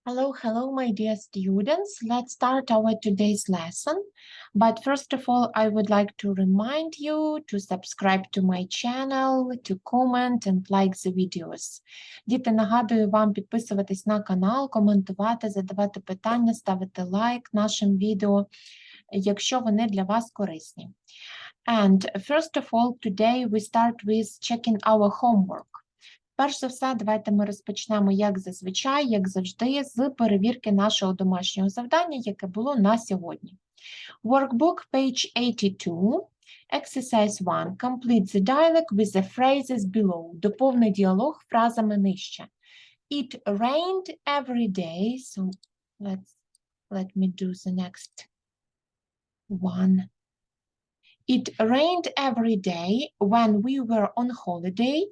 Hello, my dear students. Let's start our today's lesson. But first of all, I would like to remind you to subscribe to my channel, to comment and like the videos. Діти, нагадую вам підписуватись на канал, коментувати, задавати питання, ставити лайк нашим відео, якщо вони для вас корисні. And first of all, today we start with checking our homework. Перш за все, давайте ми розпочнемо, як зазвичай, як завжди, з перевірки нашого домашнього завдання, яке було на сьогодні. Workbook, page 82, exercise 1. Complete the dialogue with the phrases below. Доповни діалог фразами нижче. It rained every day, so let me do the next one. It rained every day when we were on holiday.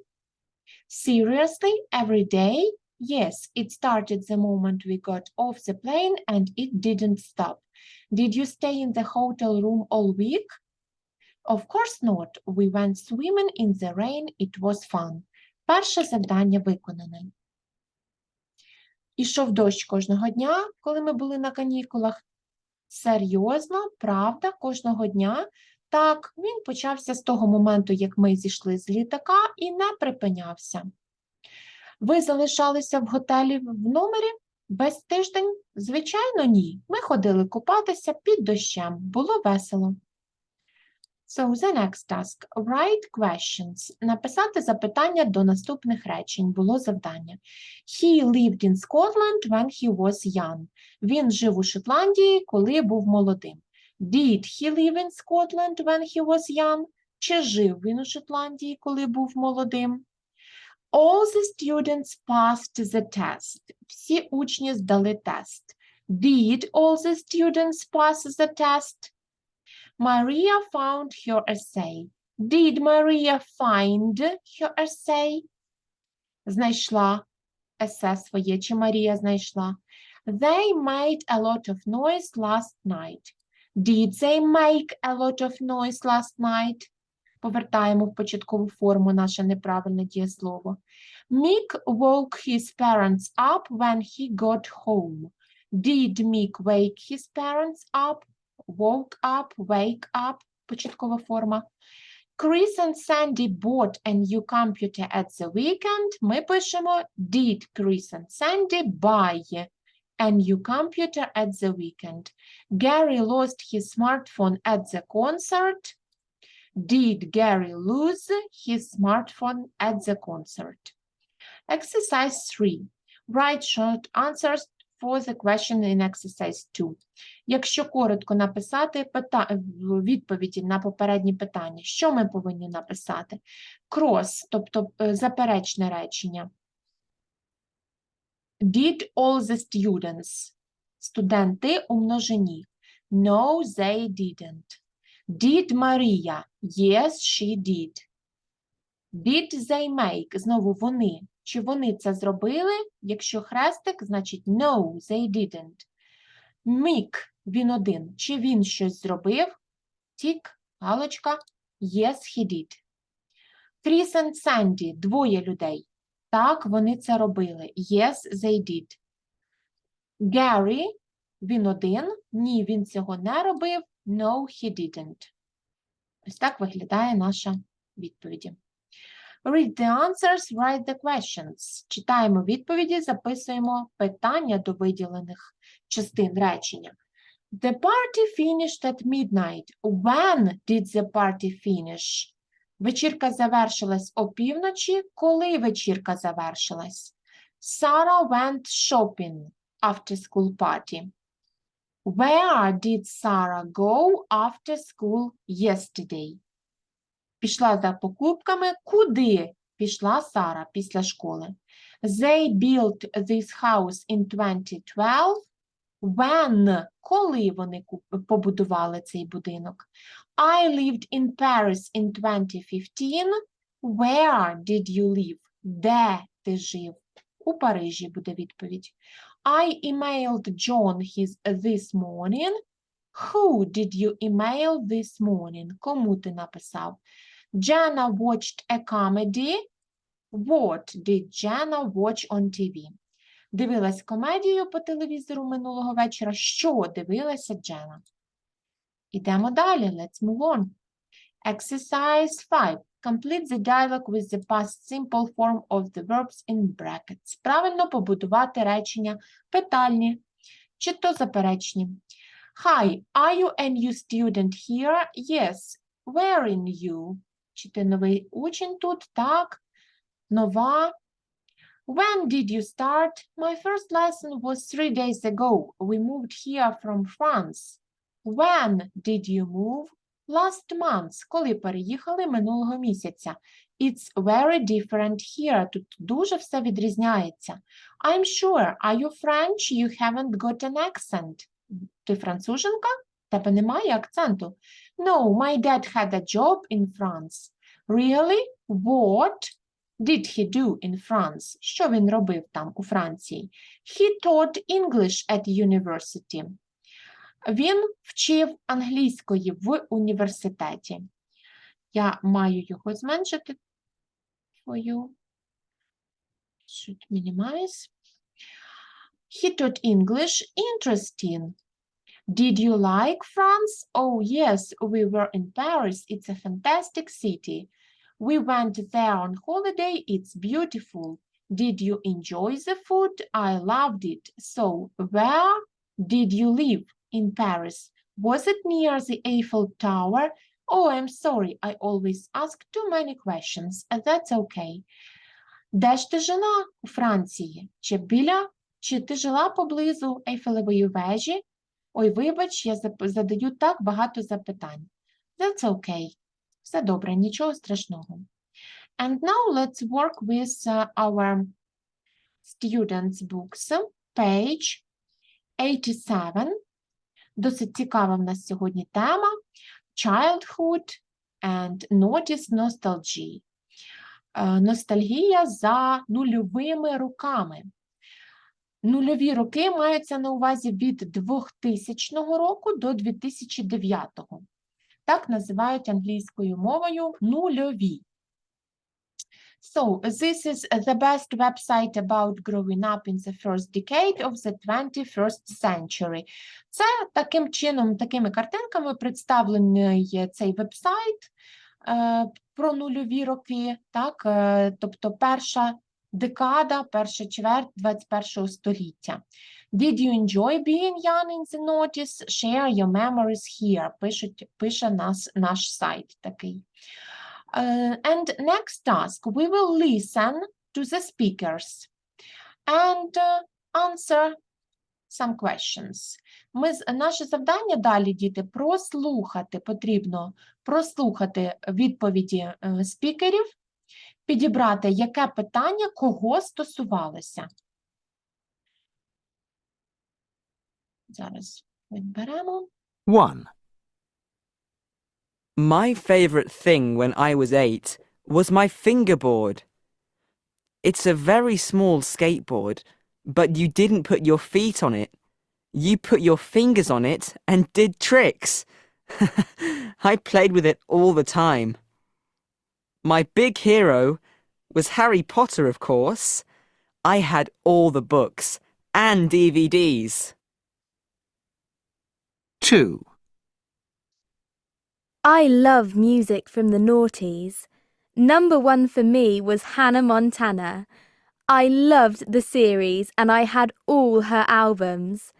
Seriously, every day? Yes, it started the moment we got off the plane and it didn't stop. Did you stay in the hotel room all week? Of course not. We went swimming in the rain. It was fun. Перше завдання виконане. Ішов дощ кожного дня, коли ми були на канікулах. Серйозно, правда, кожного дня. Так, він почався з того моменту, як ми зійшли з літака, і не припинявся. Ви залишалися в готелі в номері весь тиждень? Звичайно, ні. Ми ходили купатися під дощем. Було весело. So, the next task. Write questions. Написати запитання до наступних речень. Було завдання. He lived in Scotland when he was young. Він жив у Шотландії, коли був молодим. Did he live in Scotland when he was young? Чи жив він у Шотландії, коли був молодим? All the students passed the test. Всі учні здали тест. Did all the students pass the test? Maria found her essay. Did Maria find her essay? Знайшла есе своє, чи Марія знайшла? They made a lot of noise last night. Did they make a lot of noise last night? Повертаємо в початкову форму наше неправильне дієслово. Mick woke his parents up when he got home. Did Mick wake his parents up? Woke up, wake up, початкова форма. Chris and Sandy bought a new computer at the weekend. Ми пишемо Did Chris and Sandy buy a new computer at the weekend? Gary lost his smartphone at the concert. Did Gary lose his smartphone at the concert? Exercise 3. Write short answers for the question in exercise 2. Якщо коротко написати відповіді на попередні питання, що ми повинні написати? Cross, тобто заперечне речення. Did all the students? Студенти у множині. No, they didn't. Did Maria? Yes, she did. Did they make? Знову вони. Чи вони це зробили? Якщо хрестик, значить no, they didn't. Mick, він один. Чи він щось зробив? Тік, галочка. Yes, he did. Chris and Sandy, двоє людей. Так, вони це робили. Yes, they did. Gary, він один. Ні, він цього не робив. No, he didn't. Ось так виглядає наша відповідь. Read the answers, write the questions. Читаємо відповіді, записуємо питання до виділених частин речення. The party finished at midnight. When did the party finish? Вечірка завершилась опівночі. Коли вечірка завершилась? Sarah went shopping after school party. Where did Sarah go after school yesterday? Пішла за покупками. Куди пішла Сара після школи? They built this house in 2012. When? Коли вони побудували цей будинок? I lived in Paris in 2015. Where did you live? Де ти жив? У Парижі буде відповідь. I emailed John this morning. Who did you email this morning? Кому ти написав? Jana watched a comedy. What did Jana watch on TV? дивилась комедію по телевізору минулого вечора. Що дивилася Джена? Ідемо далі. Let's move on. Exercise 5. Complete the dialogue with the past simple form of the verbs in brackets. Правильно побудувати речення питальні чи то заперечні. Hi, are you a new student here? Yes. Where in you? Чи ти новий учень тут? Так. Нова. When did you start? My first lesson was 3 days ago. We moved here from France. When did you move? Last month. Коли переїхали минулого місяця. It's very different here. Тут дуже все відрізняється. I'm sure. Are you French? You haven't got an accent. Ти француженка? Тебе немає акценту. No, my dad had a job in France. Really? What did he do in France? Що він робив там у Франції? He taught English at university. Він вчив англійської в університеті. Я маю його зменшити. For you. Should minimize. He taught English. Interesting. Did you like France? Oh, yes, we were in Paris. It's a fantastic city. We went there on holiday. It's beautiful. Did you enjoy the food? I loved it. So, where did you live in Paris? Was it near the Eiffel Tower? Oh, I'm sorry. I always ask too many questions. That's okay. Де ж ти жила у Франції? Чи ти жила поблизу Ейфелевої вежі? Ой, вибач, я задаю так багато запитань. That's okay. Все добре, нічого страшного. And now let's work with our students' books. Page 87. Досить цікава в нас сьогодні тема. Childhood and notice nostalgia. Ностальгія за нульовими роками. Нульові роки маються на увазі від 2000 року до 2009. Так називають англійською мовою нульові. So, this is the best website about growing up in the first decade of the 21st century. Це таким чином, такими картинками представлений цей вебсайт про нульові роки, так? Тобто перша декада, перша чверть 21 століття. Did you enjoy being young in the notice? Share your memories here. Пише наш сайт такий. And next task, we will listen to the speakers and answer some questions. Наше завдання далі, діти, прослухати, потрібно прослухати відповіді спікерів, підібрати, яке питання кого стосувалося. Зараз відберемо. 1. My favourite thing when I was 8 was my fingerboard. It's a very small skateboard, but you didn't put your feet on it. You put your fingers on it and did tricks. I played with it all the time. My big hero was Harry Potter, of course. I had all the books and DVDs. 2. I love music from the noughties. Number 1 for me was Hannah Montana. I loved the series and I had all her albums.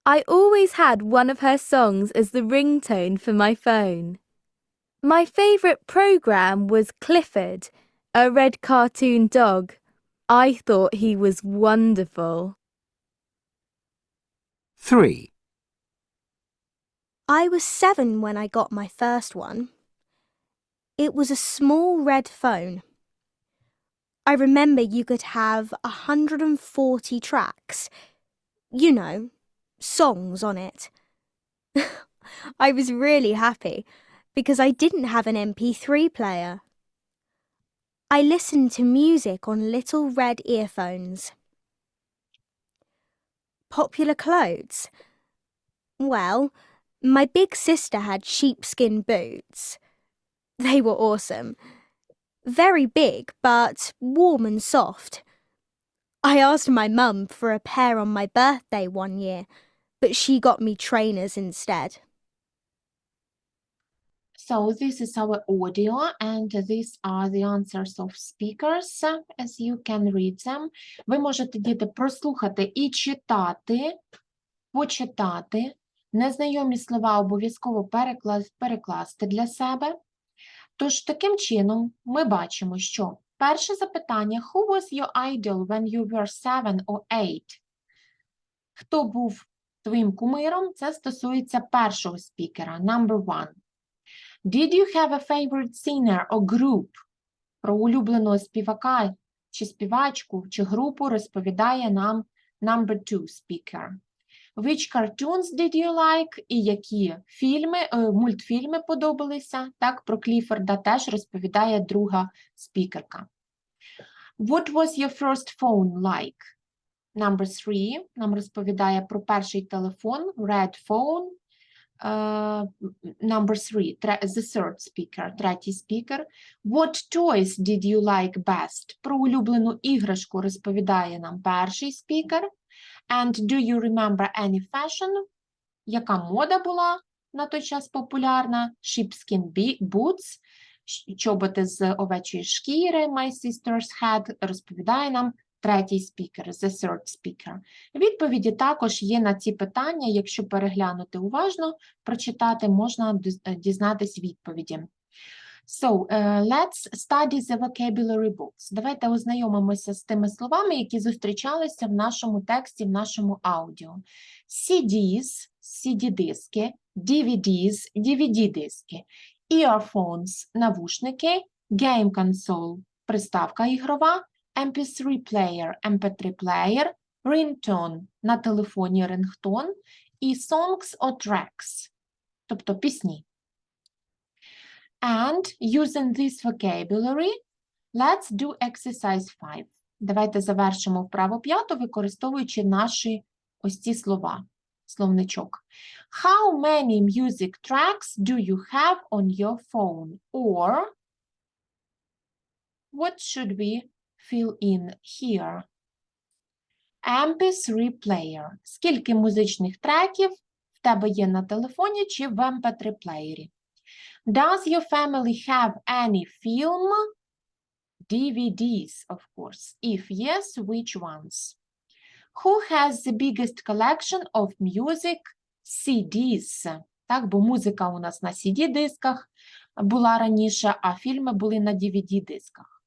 I always had one of her songs as the ringtone for my phone. My favourite programme was Clifford, a red cartoon dog. I thought he was wonderful. 3. I was 7 when I got my first one. It was a small red phone. I remember you could have 140 tracks. You know, songs on it. I was really happy because I didn't have an MP3 player. I listened to music on little red earphones. Popular clothes? Well, my big sister had sheepskin boots. They were awesome. Very big, but warm and soft. I asked my mum for a pair on my birthday one year, but she got me trainers instead. So this is our audio, and these are the answers of speakers, as you can read them. Ви можете, діти, прослухати і читати, почитати. Незнайомі слова обов'язково перекласти для себе. Тож, таким чином, ми бачимо, що перше запитання – Who was your idol when you were 7 or 8? Хто був твоїм кумиром? Це стосується першого спікера, number 1. Did you have a favorite singer or group? Про улюбленого співака чи співачку чи групу розповідає нам number 2 speaker. Which cartoons did you like? І які мультфільми подобалися? Так, про Кліфорда теж розповідає друга спікерка. What was your first phone like? Number 3 нам розповідає про перший телефон, red phone. Number 3, the third speaker, третій спікер. What toys did you like best? Про улюблену іграшку розповідає нам перший спікер. And do you remember any fashion? Яка мода була на той час популярна? Sheepskin boots, чоботи з овечої шкіри, my sister's hat, розповідає нам третій спікер, the third speaker. Відповіді також є на ці питання, якщо переглянути уважно, прочитати, можна дізнатись відповіді. So, let's study the vocabulary books. Давайте ознайомимося з тими словами, які зустрічалися в нашому тексті, в нашому аудіо. CDs, CD-диски, DVDs, DVD-диски, earphones, навушники, game console, приставка ігрова, MP3 player, MP3 player, ringtone, на телефоні рингтон, і songs or tracks, тобто пісні. And using this vocabulary, let's do exercise 5. Давайте завершимо вправу 5, використовуючи наші ось ці слова, словничок. How many music tracks do you have on your phone? Or, what should we fill in here? MP3 player. Скільки музичних треків в тебе є на телефоні чи в MP3 плеєрі? Does your family have any film? DVDs, of course. If yes, which ones? Who has the biggest collection of music? CDs. Так, бо музика у нас на CD-дисках була раніше, а фільми були на DVD-дисках.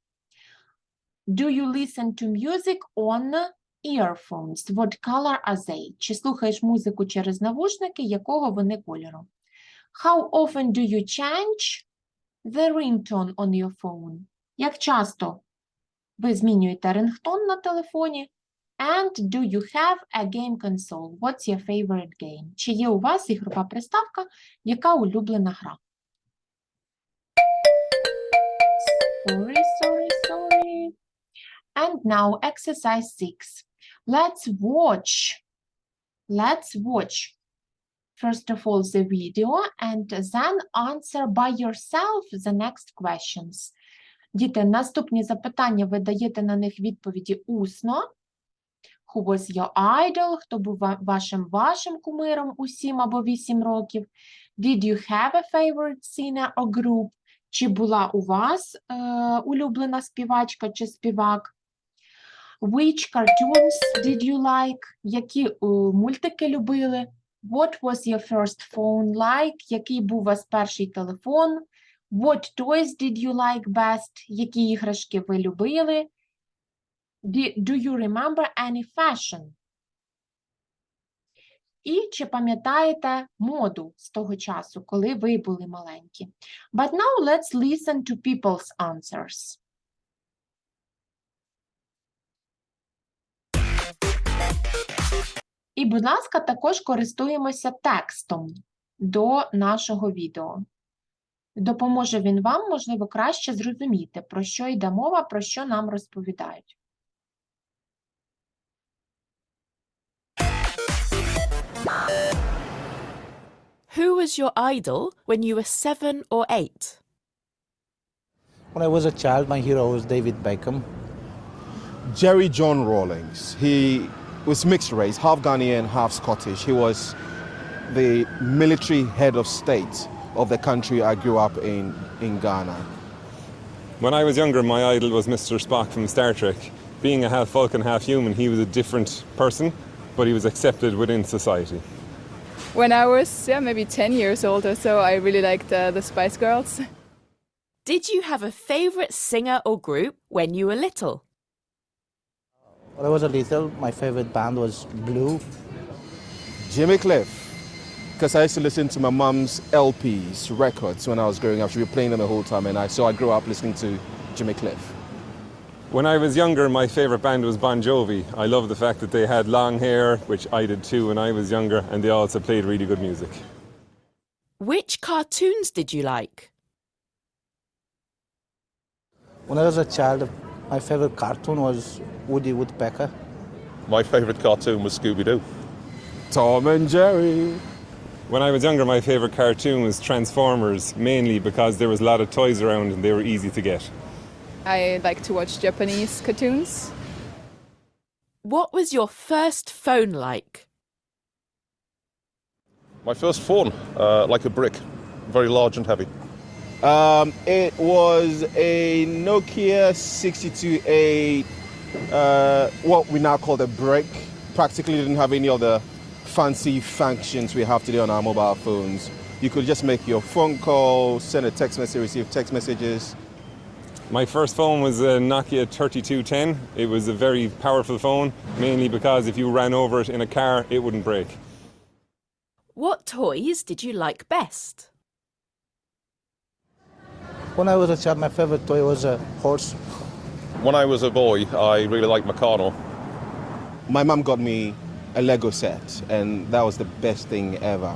Do you listen to music on earphones? What color are they? Чи слухаєш музику через навушники, якого вони кольору? How often do you change the ringtone on your phone? Як часто ви змінюєте рингтон на телефоні? And do you have a game console? What's your favorite game? Чи є у вас ігрова приставка, яка улюблена гра? Sorry. And now exercise 6. Let's watch. First of all, the video, and then answer by yourself the next questions. Діти, наступні запитання ви даєте на них відповіді усно. Who was your idol? Хто був вашим кумиром у 7 або 8 років? Did you have a favorite singer or group? Чи була у вас улюблена співачка чи співак? Which cartoons did you like? Які мультики любили? What was your first phone like? Який був у вас перший телефон? What toys did you like best? Які іграшки ви любили? Do you remember any fashion? І чи пам'ятаєте моду з того часу, коли ви були маленькі? But now let's listen to people's answers. І, будь ласка, також користуємося текстом до нашого відео. Допоможе він вам, можливо, краще зрозуміти, про що йде мова, про що нам розповідають. Who was your idol when you were 7 or 8? When I was a child, my hero was David Beckham. Jerry John Rawlings. He was mixed race, half Ghanaian, half Scottish. He was the military head of state of the country I grew up in Ghana. When I was younger, my idol was Mr. Spock from Star Trek. Being a half Vulcan, half human, he was a different person, but he was accepted within society. When I was maybe 10 years old or so, I really liked the Spice Girls. Did you have a favourite singer or group when you were little? When I was little, my favorite band was Blue. Jimmy Cliff, because I used to listen to my mum's LPs, records, when I was growing up. She would be playing them the whole time, and so I grew up listening to Jimmy Cliff. When I was younger, my favourite band was Bon Jovi. I loved the fact that they had long hair, which I did too when I was younger, and they also played really good music. Which cartoons did you like? When I was a child, my favorite cartoon was Woody Woodpecker. My favourite cartoon was Scooby-Doo. Tom and Jerry. When I was younger, my favourite cartoon was Transformers, mainly because there was a lot of toys around and they were easy to get. I like to watch Japanese cartoons. What was your first phone like? My first phone, like a brick, very large and heavy. It was a Nokia 62A, what we now call the brick. Practically didn't have any of the fancy functions we have today on our mobile phones. You could just make your phone call, send a text message, receive text messages. My first phone was a Nokia 3210. It was a very powerful phone, mainly because if you ran over it in a car, it wouldn't break. What toys did you like best? When I was a child, my favorite toy was a horse. When I was a boy, I really liked Meccano. My mum got me a Lego set, and that was the best thing ever.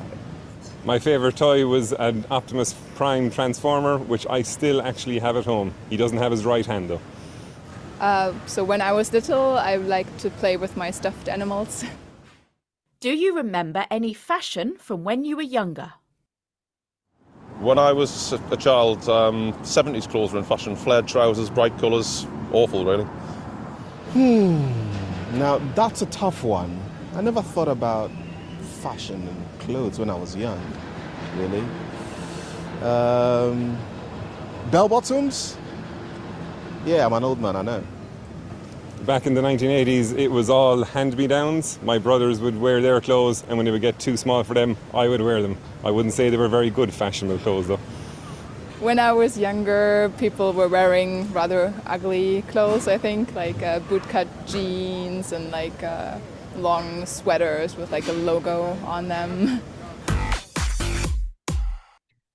My favourite toy was an Optimus Prime Transformer, which I still actually have at home. He doesn't have his right hand though. So when I was little, I liked to play with my stuffed animals. Do you remember any fashion from when you were younger? When I was a child, 70s clothes were in fashion. Flared trousers, bright colours, awful really. Now that's a tough one. I never thought about fashion and clothes when I was young, really. Bell bottoms? Yeah, I'm an old man, I know. Back in the 1980s, it was all hand-me-downs. My brothers would wear their clothes, and when they would get too small for them, I would wear them. I wouldn't say they were very good fashionable clothes, though. When I was younger, people were wearing rather ugly clothes, I think, like bootcut jeans and like long sweaters with like a logo on them.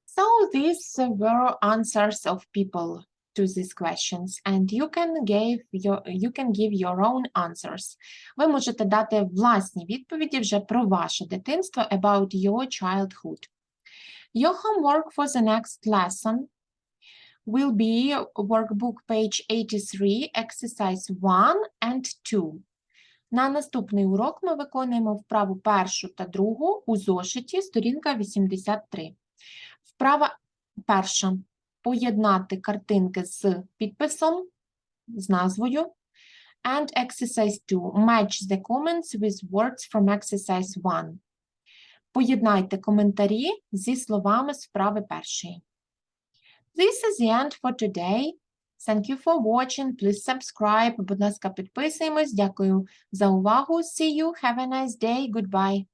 So these were answers of people to these questions, and you can give your own answers. Ви можете дати власні відповіді вже про ваше дитинство about your childhood. Your homework for the next lesson will be workbook page 83, exercise 1 and 2. На наступний урок ми виконуємо вправу першу та другу у зошиті, сторінка 83. Вправа перша. Поєднати картинки з підписом, з назвою. And exercise 2. Match the comments with words from exercise 1. Поєднайте коментарі зі словами з вправи першої. This is the end for today. Thank you for watching. Please subscribe. Будь ласка, підписуємось. Дякую за увагу. See you. Have a nice day. Goodbye.